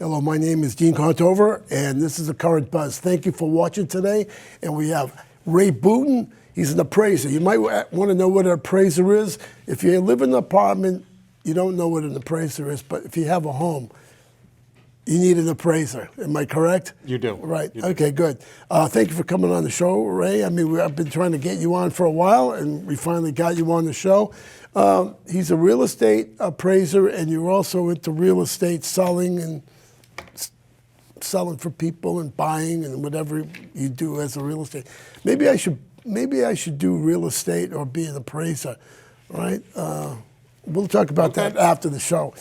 Hello, my name is Dean Contover, and this is the Current Buzz. Thank you for watching today. And we have Ray Boutin. He's an appraiser. You might want to know what an appraiser is. If you live in an apartment, you don't know what an appraiser is, but if you have a home, you need an appraiser. Am I correct? You do. Right. You do. Okay, good. Thank you for coming on the show, Ray. I mean, I've been trying to get you on for a while, and we finally got you on the show. He's a real estate appraiser, and you're also into real estate selling and selling for people and buying and whatever you do as a real estate. Maybe I should do real estate or be an appraiser, right? We'll talk about that after the show.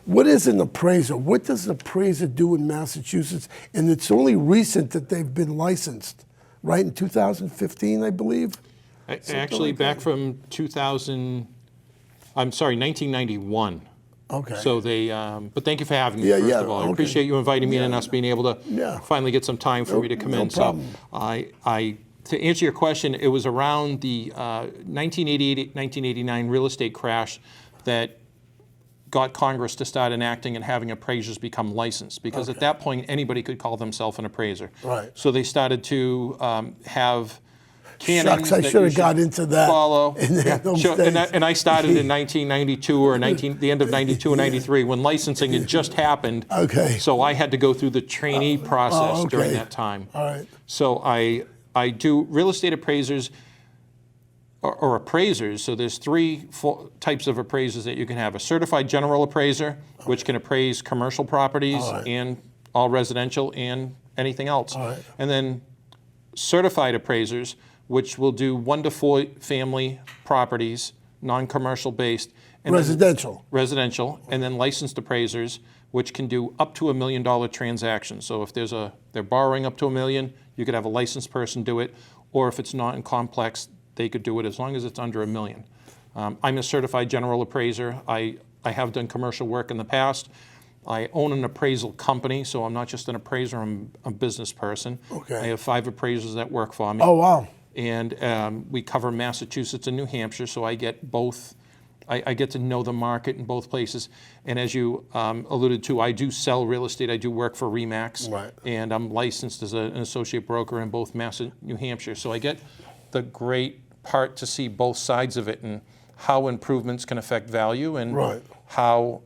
What is an appraiser? What does an appraiser do in Massachusetts? And it's only recent that they've been licensed, right? In 2015, I believe? Actually, like back from 1991. Okay. So they, but thank you for having me, first of all. I appreciate you inviting me in and us being able to finally get some time for me to come in. Problem. So to answer your question, it was around the 1988-1989 real estate crash that got Congress to start enacting and having appraisers become licensed, because at that point anybody could call themselves an appraiser. Right. So they started to have canons. Shucks, I should have got into that. Follow. Sure, and I started in 1992 or the end of 92 and 93 when licensing had just happened. Okay. So I had to go through the trainee process during that time. All right. So I do real estate appraisers or appraisers. So there's three types of appraisers that you can have. A certified general appraiser, which can appraise commercial properties and all residential and anything else. And then certified appraisers, which will do 1 to 4 family properties, non-commercial based. And residential, and then licensed appraisers, which can do up to $1 million transactions. So if they're borrowing up to $1 million, you could have a licensed person do it, or if it's not in complex, they could do it as long as it's under $1 million. I'm a certified general appraiser. I have done commercial work in the past. I own an appraisal company, so I'm not just an appraiser, I'm a business person. Okay. I have 5 appraisers that work for me. Oh, wow. And we cover Massachusetts and New Hampshire, so I get both. I get to know the market in both places. And as you alluded to, I do sell real estate. I do work for RE/MAX. Right. And I'm licensed as an associate broker in both Mass and New Hampshire. So I get the great part to see both sides of it and how improvements can affect value and how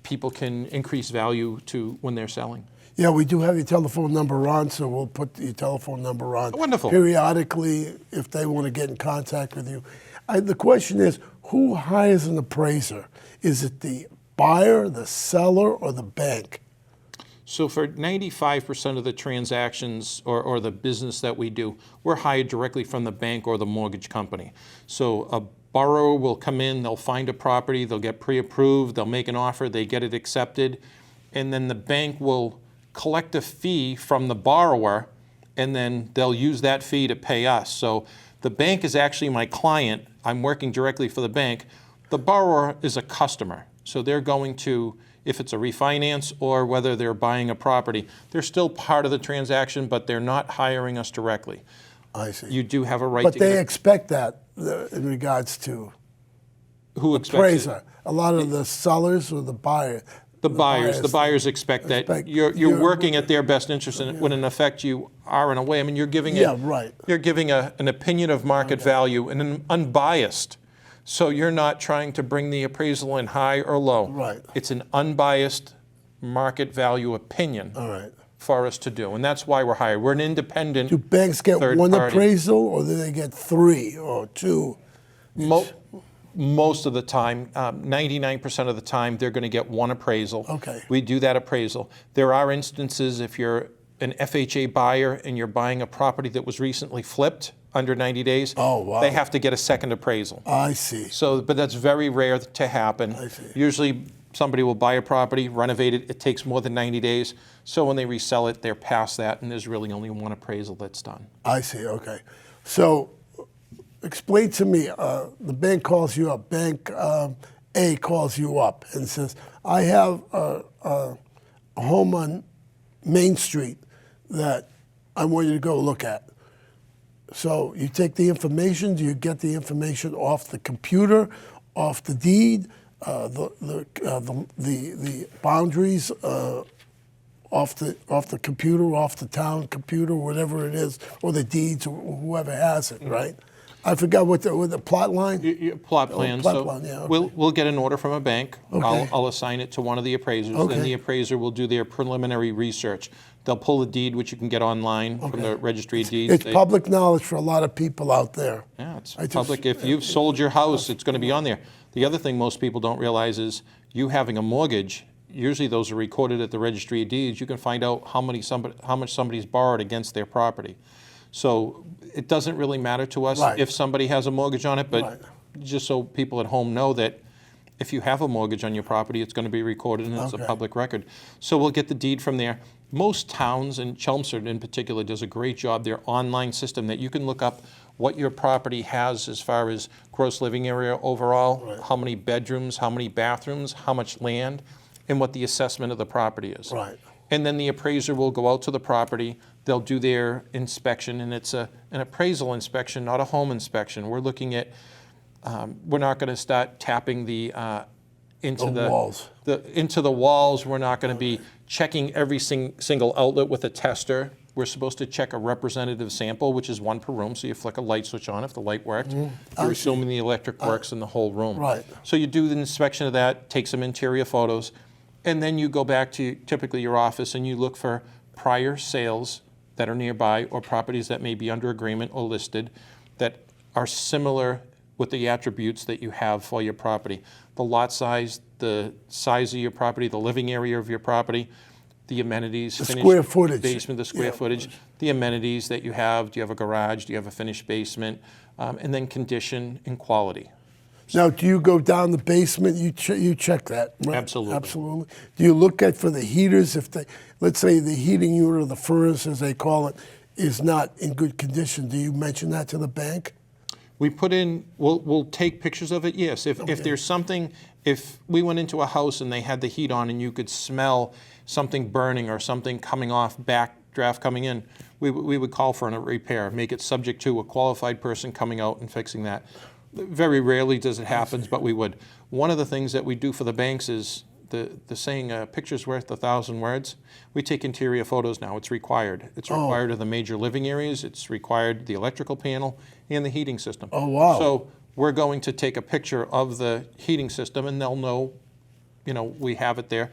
people can increase value to when they're selling. Yeah, we do have your telephone number on, so we'll put your telephone number on Wonderful. Periodically if they want to get in contact with you. The question is, who hires an appraiser? Is it the buyer, the seller, or the bank? So for 95% of the transactions or the business that we do, we're hired directly from the bank or the mortgage company. So a borrower will come in, they'll find a property, they'll get pre-approved, they'll make an offer, they get it accepted, and then the bank will collect a fee from the borrower, and then they'll use that fee to pay us. So the bank is actually my client. I'm working directly for the bank. The borrower is a customer. So they're going to, if it's a refinance or whether they're buying a property, they're still part of the transaction, but they're not hiring us directly. I see. You do have a right but to they expect that in regards to who expects appraiser. it? A lot of the sellers or the buyer. The buyers expect that you're working at their best interest, and when in effect you are in a way. I mean, you're giving you're giving an opinion of market value and an unbiased. So you're not trying to bring the appraisal in high or low. Right. It's an unbiased market value opinion for us to do, and that's why we're hired. We're an independent. Do banks get one party. appraisal, or do they get 3 or 2? Most of the time, 99% of the time, they're going to get 1 appraisal. Okay. We do that appraisal. There are instances if you're an FHA buyer and you're buying a property that was recently flipped under 90 days, they have to get a second appraisal. I see. So, but that's very rare to happen. I see. Usually somebody will buy a property, renovate it, it takes more than 90 days. So when they resell it, they're past that, and there's really only 1 appraisal that's done. I see, okay. So explain to me, the bank calls you up, Bank A calls you up and says, I have a home on Main Street that I want you to go look at. So you take the information, do you get the information off the computer, off the deed? the boundaries off the computer, off the town computer, whatever it is, or the deeds, or whoever has it, right? I forgot what the plot line. Your plot plan. plot So plan, yeah, okay. we'll get an order from a bank. Okay. I'll assign it to one of the appraisers. Okay. Then the appraiser will do their preliminary research. They'll pull the deed, which you can get online from the registry of deeds. It's public knowledge for a lot of people out there. Yeah, it's I just- public. If you've sold your house, it's going to be on there. The other thing most people don't realize is you having a mortgage. Usually those are recorded at the registry of deeds. You can find out how much somebody's borrowed against their property. So it doesn't really matter to us Right. if somebody has a mortgage on it, but Right. just so people at home know that if you have a mortgage on your property, it's going to be recorded and it's a Okay. public record. So we'll get the deed from there. Most towns, and Chelmsford in particular, does a great job. Their online system that you can look up what your property has as far as gross living area overall, Right. how many bedrooms, how many bathrooms, how much land, and what the assessment of the property is. Right. And then the appraiser will go out to the property, they'll do their inspection, and it's an appraisal inspection, not a home inspection. We're looking at, we're not going to start tapping into The walls. into the walls. We're not going to be checking every single outlet with a tester. We're supposed to check a representative sample, which is one per room, so you flick a light switch on. If the light worked, you're assuming the electric works in the whole room. Right. So you do the inspection of that, take some interior photos, and then you go back to typically your office and you look for prior sales that are nearby or properties that may be under agreement or listed that are similar with the attributes that you have for your property. The lot size, the size of your property, the living area of your property, the amenities, The finished square footage. basement, the square Yeah. footage, the amenities that you have. Do you have a garage? Do you have a finished basement? And then condition and quality. Now, do you go down the basement? You check that, right? Absolutely. Absolutely. Do you look at for the heaters? If let's say the heating unit or the furnace, as they call it, is not in good condition, do you mention that to the bank? We put in, we'll take pictures of it, yes. If there's something, if we went into a house and they had the heat on and you could smell something burning or something coming off, backdraft coming in, we would call for a repair, make it subject to a qualified person coming out and fixing that. Very rarely does it happen, but we would. One of the things that we do for the banks is the saying, picture's worth 1,000 words. We take interior photos now. It's required. It's required of the major living areas. It's required the electrical panel and the heating system. Oh, wow. So we're going to take a picture of the heating system and they'll know, we have it there.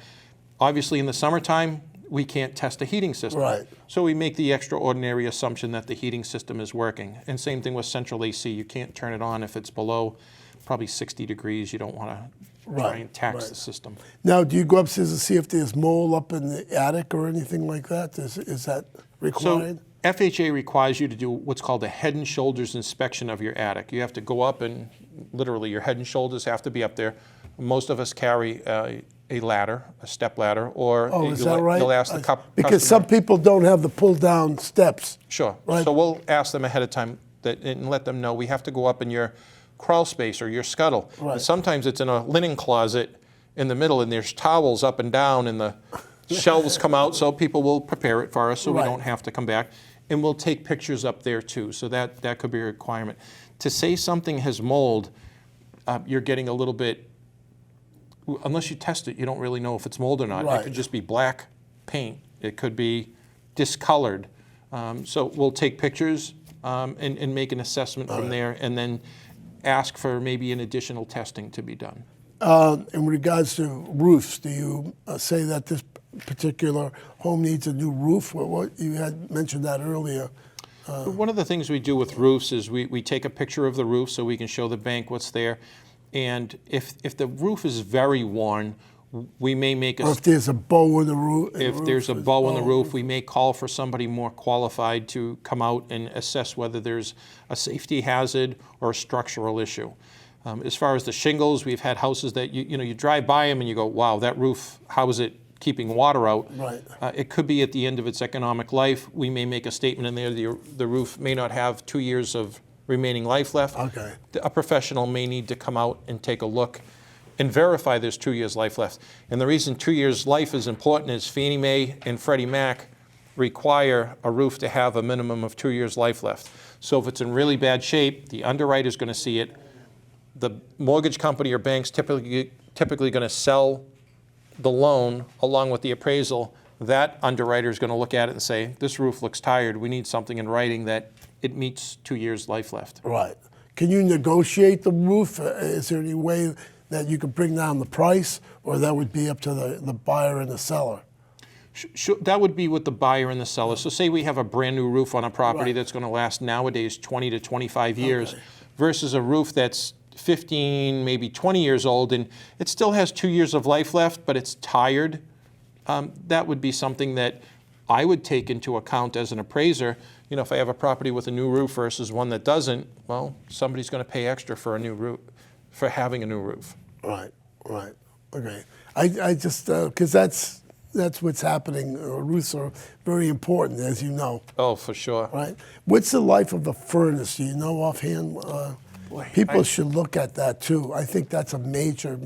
Obviously, in the summertime, we can't test a heating system. Right. So we make the extraordinary assumption that the heating system is working. And same thing with central AC. You can't turn it on if it's below probably 60 degrees. You don't want to try and tax the system. Now, do you go upstairs and see if there's mold up in the attic or anything like that? Is that required? So FHA requires you to do what's called a head and shoulders inspection of your attic. You have to go up and literally your head and shoulders have to be up there. Most of us carry a ladder, a step ladder, or is that right? you'll ask the Because customer. some people don't have the pull-down steps. Sure. Right. So we'll ask them ahead of time and let them know we have to go up in your crawl space or your scuttle. Right. And sometimes it's in a linen closet in the middle and there's towels up and down and the shelves come out, so people will prepare it for us so we Right. don't have to come back. And we'll take pictures up there too, so that could be a requirement. To say something has mold, you're getting a little bit, unless you test it, you don't really know if it's mold or not. Right. It could just be black paint. It could be discolored. So we'll take pictures and make an assessment from there and then ask for maybe an additional testing to be done. In regards to roofs, do you say that this particular home needs a new roof? What you had mentioned that earlier. One of the things we do with roofs is we take a picture of the roof so we can show the bank what's there. And if the roof is very worn, we may make Or if there's a bow in the roof. if there's a bow in the roof, we may call for somebody more qualified to come out and assess whether there's a safety hazard or a structural issue. As far as the shingles, we've had houses that you drive by them and you go, wow, that roof, how is it keeping water out? Right. It could be at the end of its economic life. We may make a statement in there, the roof may not have 2 years of remaining life left. Okay. A professional may need to come out and take a look and verify there's 2 years life left. And the reason 2 years life is important is Fannie Mae and Freddie Mac require a roof to have a minimum of 2 years life left. So if it's in really bad shape, the underwriter's going to see it. the mortgage company or bank's typically going to sell the loan along with the appraisal. That underwriter is going to look at it and say, this roof looks tired. We need something in writing that it meets 2 years life left. Right. Can you negotiate the roof? Is there any way that you could bring down the price, or that would be up to the buyer and the seller? That would be with the buyer and the seller. So say we have a brand new roof on a property Right. that's going to last nowadays 20 to 25 years Okay. versus a roof that's 15, maybe 20 years old, and it still has 2 years of life left, but it's tired. That would be something that I would take into account as an appraiser. You know, if I have a property with a new roof versus one that doesn't, well, somebody's going to pay extra for a new roof, for having a new roof. Right, right. Okay. I just, because that's what's happening. Roofs are very important, as you know. Oh, for sure. Right. What's the life of a furnace? Do you know offhand? People should look at that too. I think that's a major,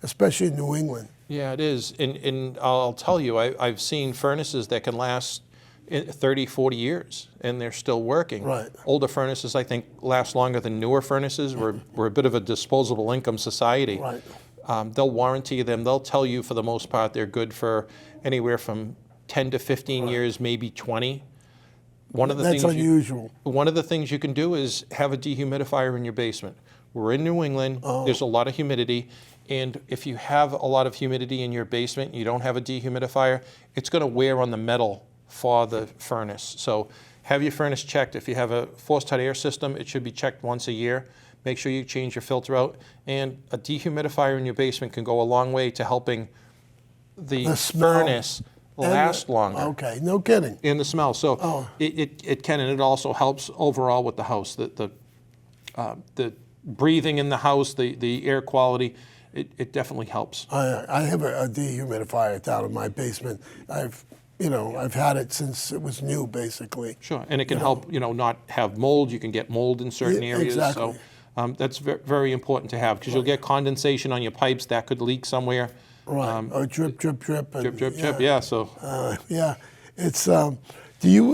especially in New England. Yeah, it is. And I'll tell you, I've seen furnaces that can last 30, 40 years, and they're still working. Right. Older furnaces, I think, last longer than newer furnaces. We're a bit of a disposable income society. Right. They'll warranty them. They'll tell you, for the most part, they're good for anywhere from 10 to 15 years, maybe 20. That's unusual. One of the things you can do is have a dehumidifier in your basement. We're in New England. There's a lot of humidity. And if you have a lot of humidity in your basement, you don't have a dehumidifier, it's going to wear on the metal for the furnace. So have your furnace checked. If you have a forced hot air system, it should be checked once a year. Make sure you change your filter out. And a dehumidifier in your basement can go a long way to helping the furnace last longer. Okay, no kidding. And the smell. So it can, and it also helps overall with the house. The breathing in the house, the air quality, it definitely helps. I have a dehumidifier down in my basement. I've had it since it was new, basically. Sure, and it can help, not have mold. You can get mold in certain areas. Exactly. So that's very important to have, because you'll get condensation on your pipes that could leak somewhere. Right. Or drip. And, Drip. Yeah. So. Yeah, it's. Do you?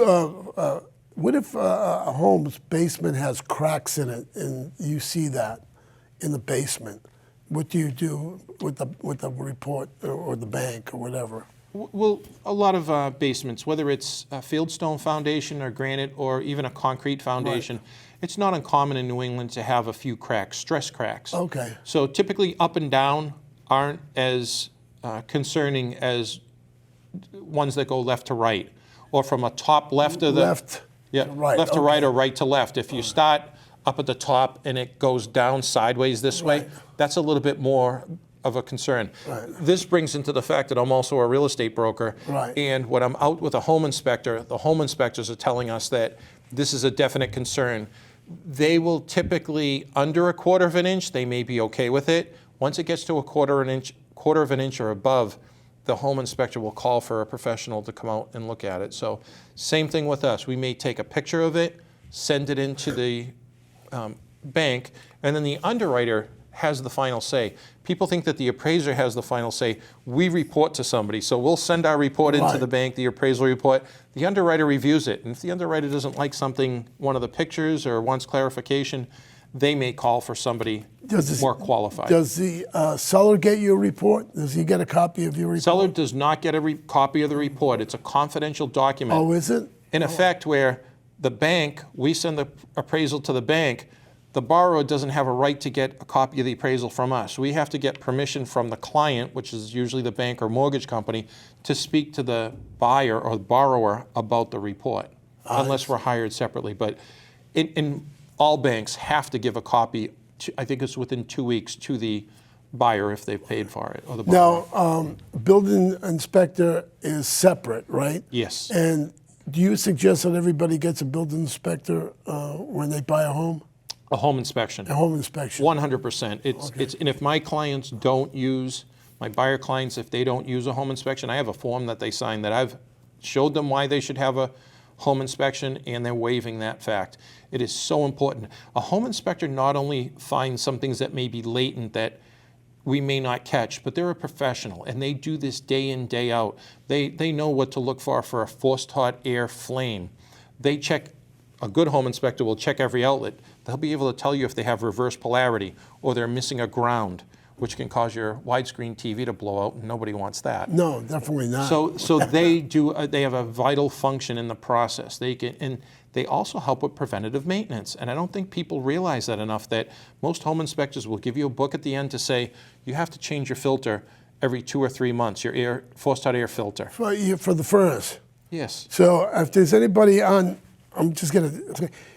What if a home's basement has cracks in it, and you see that in the basement? What do you do with the report or the bank or whatever? Well, a lot of basements, whether it's a fieldstone foundation or granite or even a concrete foundation, it's not uncommon in New England to have a few cracks, stress cracks. Okay. So typically up and down aren't as concerning as ones that go left to right, or from a top left of the left to right. Left to right or right to left. If you start up at the top and it goes down sideways this way, that's a little bit more of a concern. Right. This brings into the fact that I'm also a real estate broker, Right. and when I'm out with a home inspector, the home inspectors are telling us that this is a definite concern. They will typically, under a 1/4 of an inch, they may be okay with it. Once it gets to a 1/4 of an inch or above, the home inspector will call for a professional to come out and look at it. So same thing with us. We may take a picture of it, send it into the bank, and then the underwriter has the final say. People think that the appraiser has the final say. We report to somebody. So we'll send our report into the bank, the appraisal report. The underwriter reviews it. And if the underwriter doesn't like something, one of the pictures, or wants clarification, they may call for somebody more qualified. Does the seller get your report? Does he get a copy of your report? Seller does not get a copy of the report. It's a confidential document. Oh, is it? In effect, where the bank, we send the appraisal to the bank, the borrower doesn't have a right to get a copy of the appraisal from us. We have to get permission from the client, which is usually the bank or mortgage company, to speak to the buyer or the borrower about the report, unless we're hired separately. But in all banks have to give a copy, I think it's within 2 weeks, to the buyer if they've paid for it, or the borrower. Now, building inspector is separate, right? Yes. And do you suggest that everybody gets a building inspector when they buy a home? A home inspection. A home inspection. 100%. It's and if my clients don't use, my buyer clients, if they don't use a home inspection, I have a form that they sign that I've showed them why they should have a home inspection, and they're waiving that fact. It is so important. A home inspector not only finds some things that may be latent that we may not catch, but they're a professional, and they do this day in, day out. They know what to look for a forced hot air flame. They check. A good home inspector will check every outlet, they'll be able to tell you if they have reverse polarity or they're missing a ground, which can cause your widescreen TV to blow out, and nobody wants that. No, definitely not. So they do. They have a vital function in the process. And they also help with preventative maintenance. And I don't think people realize that enough. That most home inspectors will give you a book at the end to say you have to change your filter every 2 or 3 months. Your forced hot air filter. For the furnace. Yes. So if there's anybody on, I'm just gonna.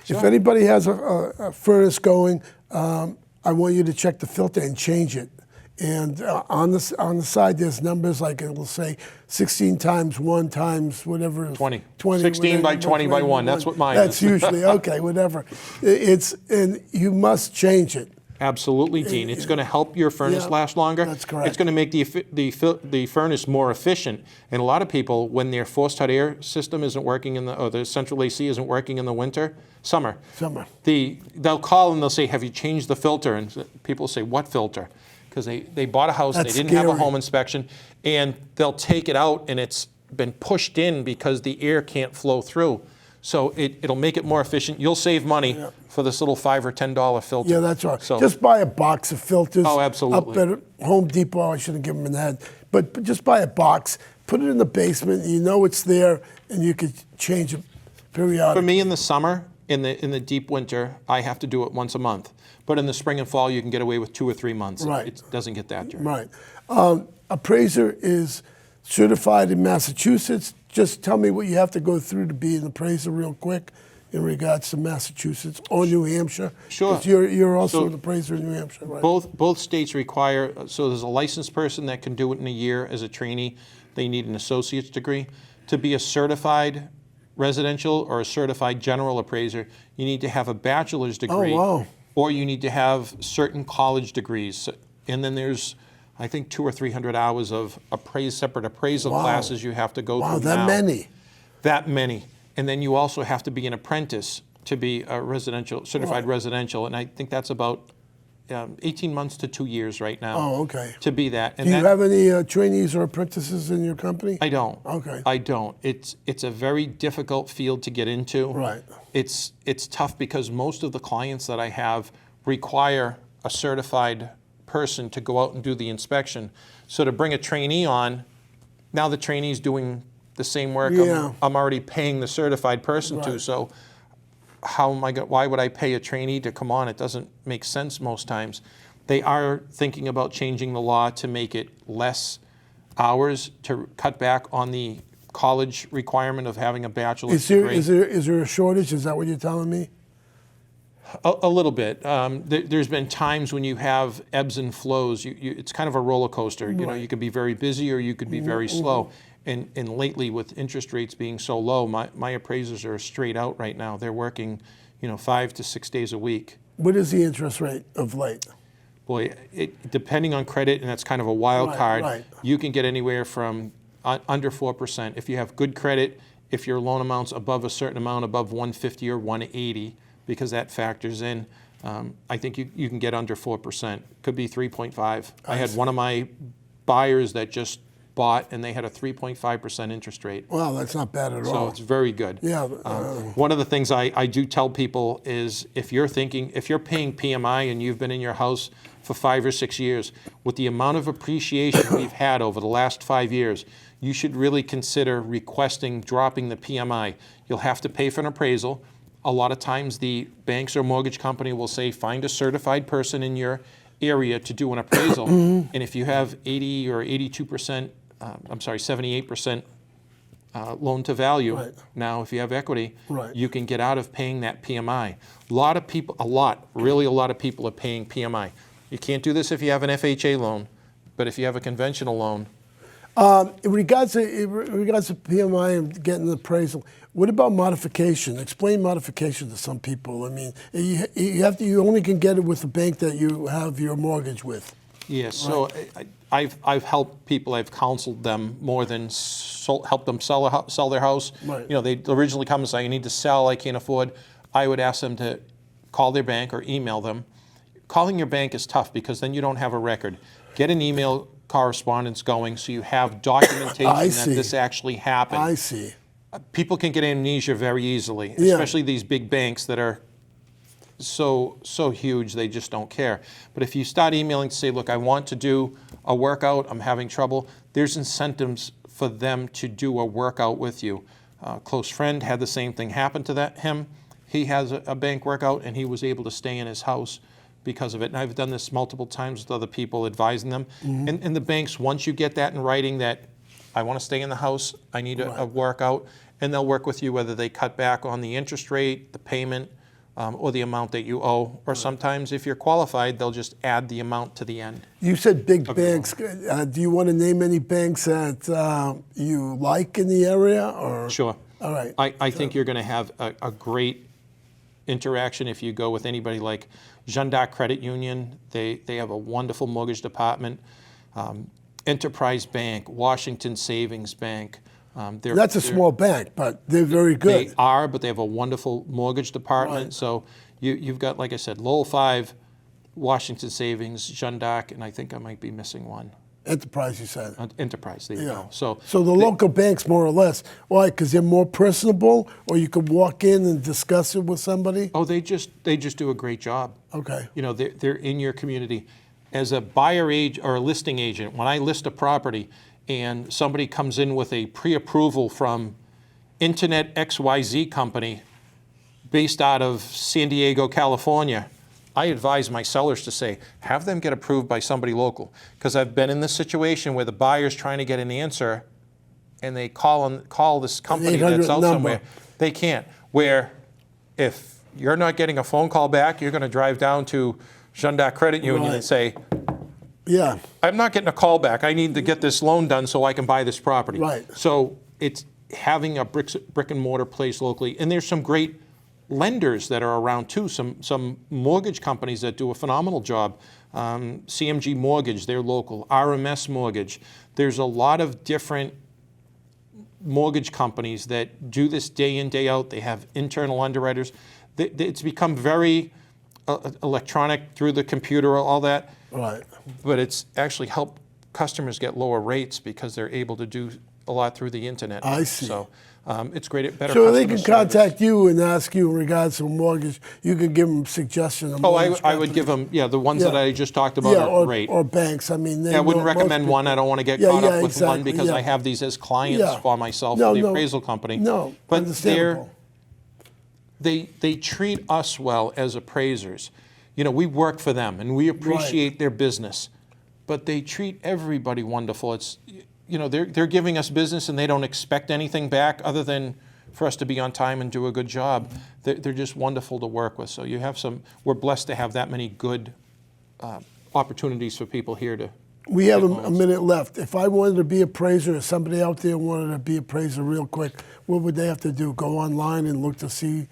If anybody has a furnace going, I want you to check the filter and change it. And on the side, there's numbers like it will say 16 times 1 times whatever. 20. 20 16 by 20 by 1. That's what mine is. That's usually, okay, whatever. And you must change it. Absolutely, Dean. It's going to help your furnace last longer. That's correct. It's going to make the furnace more efficient. And a lot of people, when their forced hot air system isn't working or the central AC isn't working in the summer, they'll call and they'll say, "Have you changed the filter?" And people say, "What filter?" Because they bought a house, That's they didn't have a scary. home inspection, and they'll take it out and it's been pushed in because the air can't flow through. So it'll make it more efficient. You'll save money for this little $5 or $10 filter. Yeah, that's right. So, just buy a box of filters. Oh, absolutely. Up at Home Depot, I shouldn't give them an ad, but just buy a box, put it in the basement, you know it's there, and you could change it periodically. For me, in the summer, in the deep winter, I have to do it once a month. But in the spring and fall, you can get away with 2 or 3 months. Right. It doesn't get that dirty. Right. Appraiser is certified in Massachusetts. Just tell me what you have to go through to be an appraiser real quick in regards to Massachusetts or New Hampshire. Sure. 'Cause you're also So an appraiser in New Hampshire, right? Both states require, so there's a licensed person that can do it in a year as a trainee. They need an associate's degree. To be a certified residential or a certified general appraiser, you need to have a bachelor's degree. Oh, wow. Or you need to have certain college degrees. And then there's, I think, 200 or 300 hours of separate appraisal classes you have to go through. Wow, that now. many. That many. And then you also have to be an apprentice to be a certified residential. And I think that's about 18 months to 2 years right now. Oh, okay. To be that. And Do you have any trainees or apprentices in your company? I don't. Okay. I don't. It's a very difficult field to get into. Right. It's tough because most of the clients that I have require a certified person to go out and do the inspection. So to bring a trainee on, now the trainee's doing the same work I'm already paying the certified person to. So why would I pay a trainee to come on? It doesn't make sense most times. They are thinking about changing the law to make it less hours, to cut back on the college requirement of having a bachelor's degree. Is there a shortage? Is that what you're telling me? A little bit. There's been times when you have ebbs and flows. It's kind of a roller coaster. You know, you could be very busy or you could be very slow. And lately, with interest rates being so low, my appraisers are straight out right now. They're working, 5 to 6 days a week. What is the interest rate of late? Boy, depending on credit, and that's kind of a wild card, right. You can get anywhere from under 4%. If you have good credit, if your loan amount's above a certain amount, above 150 or 180, because that factors in, I think you can get under 4%. Could be 3.5. I had one of my buyers that just bought, and they had a 3.5% interest rate. Wow, that's not bad at all. So it's very good. Yeah. One of the things I do tell people is if you're paying PMI and you've been in your house for 5 or 6 years, with the amount of appreciation we've had over the last 5 years, you should really consider dropping the PMI. You'll have to pay for an appraisal. A lot of times the banks or mortgage company will say, find a certified person in your area to do an appraisal. And if you have 80 or 82%, 78% loan to value, now if you have equity, you can get out of paying that PMI. A lot of people are paying PMI. You can't do this if you have an FHA loan, but if you have a conventional loan. In regards to PMI and getting the appraisal, what about modification? Explain modification to some people. I mean, you only can get it with the bank that you have your mortgage with. Yes. So I've helped people. I've counseled them more than helped them sell their house. Right. They originally come and say, "I need to sell. I can't afford." I would ask them to call their bank or email them. Calling your bank is tough because then you don't have a record. Get an email correspondence going so you have documentation that this actually happened. I see. People can get amnesia very easily, especially these big banks that are so huge, they just don't care. But if you start emailing to say, look, I want to do a workout, I'm having trouble, there's incentives for them to do a workout with you. A close friend had the same thing happen to him. He has a bank workout, and he was able to stay in his house because of it. And I've done this multiple times with other people, advising them. And the banks, once you get that in writing that I want to stay in the house, I need a workout, and they'll work with you whether they cut back on the interest rate, the payment, or the amount that you owe. Or sometimes, if you're qualified, they'll just add the amount to the end. You said big banks. Do you want to name any banks that you like in the area? Or? Sure. All right. I think you're going to have a great interaction if you go with anybody like Jeanne d'Arc Credit Union. They have a wonderful mortgage department. Enterprise Bank, Washington Savings Bank. That's a small bank, but they're very good. They are, but they have a wonderful mortgage department. Right. So you've got, like I said, Lowell 5, Washington Savings, Jeanne d'Arc, and I think I might be missing one. Enterprise, you said. Enterprise, there you go. So the local banks, more or less, why? Because they're more personable, or you could walk in and discuss it with somebody? Oh, they just do a great job. Okay. You know, they're in your community. As a buyer agent or a listing agent, when I list a property and somebody comes in with a pre-approval from Internet XYZ company based out of San Diego, California, I advise my sellers to say, have them get approved by somebody local. Because I've been in this situation where the buyer's trying to get an answer and they call this company that's out somewhere. They can't. Where if you're not getting a phone call back, you're going to drive down to Jeanne d'Arc Credit Union and say, yeah, I'm not getting a call back. I need to get this loan done so I can buy this property. Right. So it's having a brick and mortar place locally. And there's some great lenders that are around too, some mortgage companies that do a phenomenal job. CMG Mortgage, they're local. RMS Mortgage. There's a lot of different mortgage companies that do this day in, day out. They have internal underwriters. It's become very electronic through the computer, all that. Right. But it's actually helped customers get lower rates because they're able to do a lot through the internet. I see. So it's great, better. So they can contact you and ask you in regards to a mortgage. You could give them suggestions. Oh, I would give them, the ones that I just talked about are great. Or banks. I mean, I wouldn't recommend one. I don't want to get caught up with one because I have these as clients for myself for the appraisal company. No, but understandable. They treat us well as appraisers. You know, we work for them and we appreciate their business, but they treat everybody wonderful. It's, you know, they're giving us business and they don't expect anything back other than for us to be on time and do a good job. They're just wonderful to work with. So you have we're blessed to have that many good opportunities for people here to. We have a minute left. If I wanted to be appraiser, or somebody out there wanted to be appraiser real quick, what would they have to do? Go online and look to see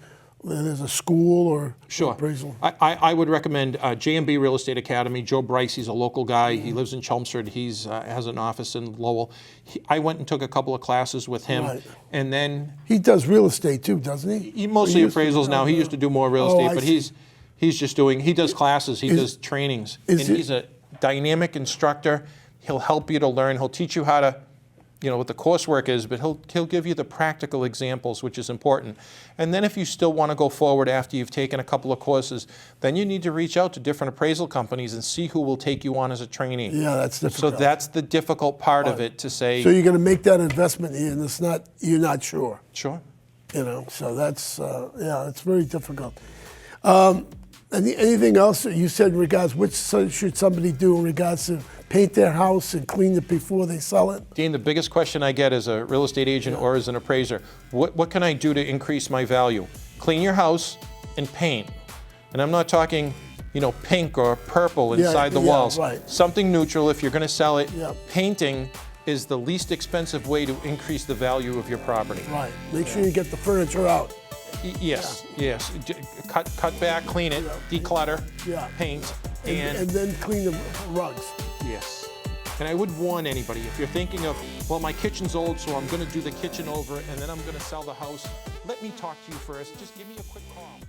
there's a school or appraisal? I would recommend J&B Real Estate Academy. Joe Bryce, he's a local guy. He lives in Chelmsford. He's has an office in Lowell. I went and took a couple of classes with him. And then... He does real estate too, doesn't he? He mostly appraisals now. He used to do more real estate, but he's just doing... He does classes. He does trainings. And he's a dynamic instructor. He'll help you to learn. He'll teach you how to... You know what the coursework is, but he'll give you the practical examples, which is important. And then if you still want to go forward after you've taken a couple of courses, then you need to reach out to different appraisal companies and see who will take you on as a trainee. Yeah, that's difficult. So that's the difficult part of it, to say. So you're going to make that investment and you're not sure. Sure. You know, so that's it's very difficult. Anything else you said in regards, which should somebody do in regards to paint their house and clean it before they sell it? Dean, the biggest question I get as a real estate agent or as an appraiser, what can I do to increase my value? Clean your house and paint. And I'm not talking, pink or purple inside the walls. Right. Something neutral if you're going to sell it. Yeah. Painting is the least expensive way to increase the value of your property. Right. Make sure you get the furniture out. Yes. Cut back, clean it, declutter, paint, and then clean the rugs. Yes. And I would warn anybody, if you're thinking of, well, my kitchen's old, so I'm going to do the kitchen over and then I'm going to sell the house, let me talk to you first. Just give me a quick call.